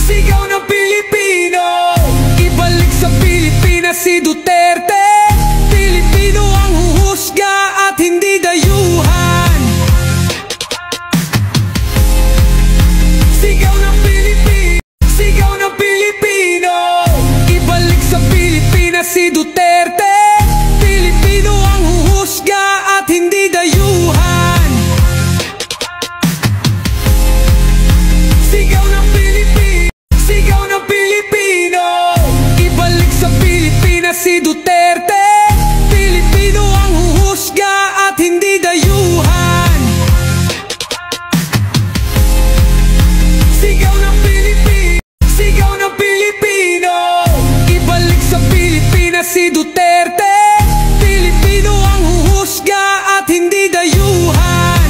Sigaw ng Pilipino, ibalik sa Pilipinas si Duterte. Pilipino ang huhusga at hindi dayuhan. Sigaw ng Pilipino, sigaw ng Pilipino, ibalik sa Pilipinas si Duterte. Pilipino ang huhusga at hindi dayuhan. Sigaw ng Pilipino, sigaw ng Pilipino, ibalik sa Pilipinas si Duterte. Pilipino ang huhusga at hindi dayuhan. Sigaw ng Pilipino, sigaw ng Pilipino, ibalik sa Pilipinas si Duterte. Pilipino ang huhusga at hindi dayuhan.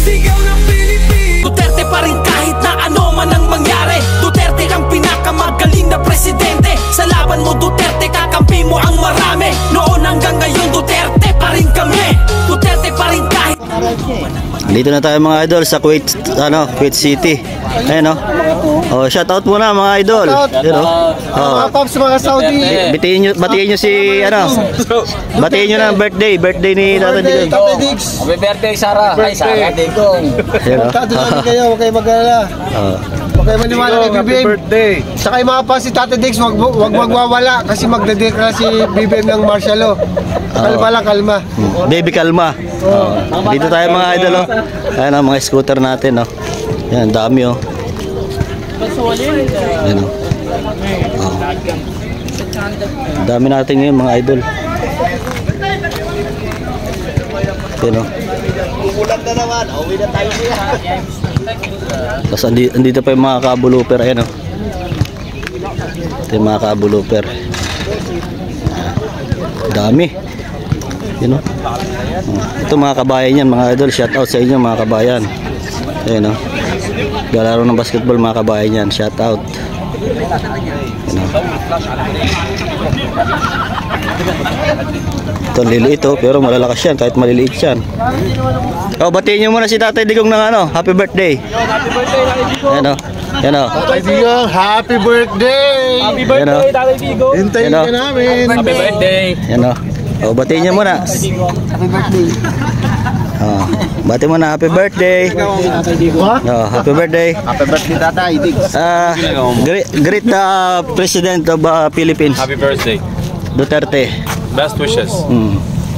Sigaw ng Pilipino, Duterte pa rin kahit na ano man ang mangyari. Duterte ang pinakamagaling na presidente. Sa laban mo Duterte, kakampi mo ang marami. Noon hanggang ngayon Duterte pa rin kami. Duterte pa rin kahit. Dito na tayo mga idol sa Kuwait, Kuwait City. Ayan o. Oh, shout out muna mga idol. Ayan o. Mga paps, mga Saudi. Batiin nyo si batiin nyo na birthday ni Tatay Digong. Happy birthday, Sarah. Ay, Sarah Digong. Magkatuloy kayo, huwag kayo mag-alala. Huwag kayo maniwala kay BBM. Saka yung mga paps si Tatay Diggs, huwag magwawala kasi magdedeklara si BBM ng martial law. Kalma lang, kalma. Baby kalma. Dito tayo mga idol o. Ayan o, mga scooter natin o. Yan, dami o. Ayan o. Dami natin ngayon mga idol. Ayan o. Ulan na naman, uwi na tayo niya. Tapos andito pa yung mga kabuluper. Ayan o. Ito yung mga kabuluper. Dami. Yun o. Ito mga kabayan yan mga idol. Shout out sa inyo mga kabayan. Ayan o. Galaro ng basketball mga kabayan yan. Shout out. Ayan o. Ito liliit o. Pero malalakas yan kahit maliliit yan. O, batiin nyo muna si Tatay Digong ng happy birthday. Happy birthday, Tatay Digong. Ayan o. Ayan o. Tatay Digong, happy birthday! Happy birthday, Tatay Digong. Hintayin ka namin. Happy birthday. Ayan o. O, batiin nyo muna. Happy birthday. Oh, bati mo na happy birthday. Oh, happy birthday. Happy birthday, Tatay Diggs. Great President of Philippines. Happy birthday. Duterte. Best wishes.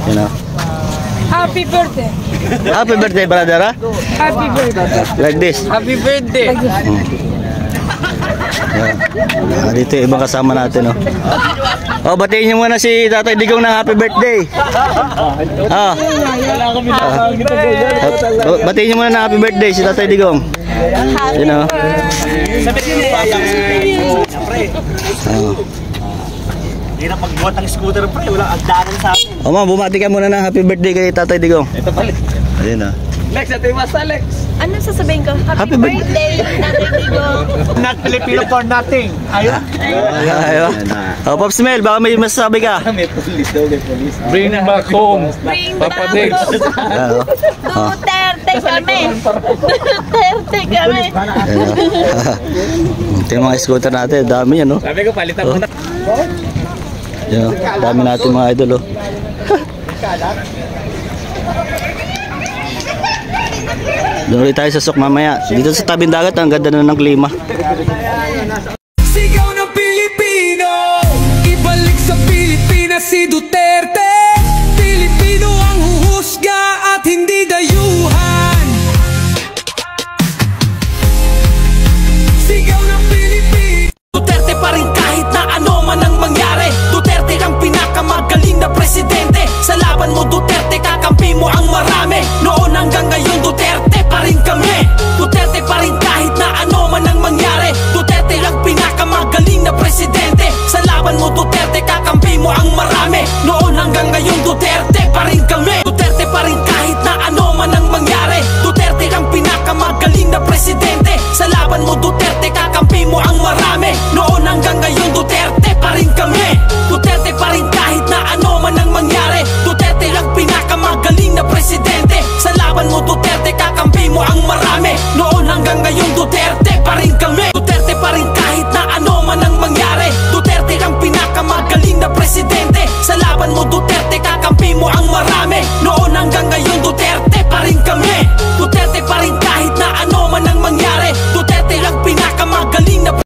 You know. Happy birthday. Happy birthday, brother. Ha? Happy birthday. Like this. Happy birthday. Dito yung ibang kasama natin, oh. Oh, batiin niyo muna si Tatay Digong ng happy birthday. Batiin niyo muna ng happy birthday si Tatay Digong. You know. Hirap magbuhat ng scooter, pre. Walang agdanan sa akin. O ma'am, bumati ka muna ng happy birthday kay Tatay Digong. Ito palit. Ayun, ah. Lex, ito yung mas Alex. Ano sasabihin ko? Happy birthday, Tatay Digong. Not Filipino for nothing. Ayun. Ayun. Oh, Pops Mel, baka may masasabi ka. May police daw, may police. Bring back home. Bring Papa back Dex. home. Duterte kami. Duterte kami. Ito yung mga scooter natin, dami yan, no? Sabi ko, palitan mo na. Yan, dami natin mga idol, oh. Doon ulit tayo sa sok mamaya. Dito sa tabing dagat, ang ganda na ng klima. sigaw ng Pilipino, ibalik sa Pilipinas si Duterte.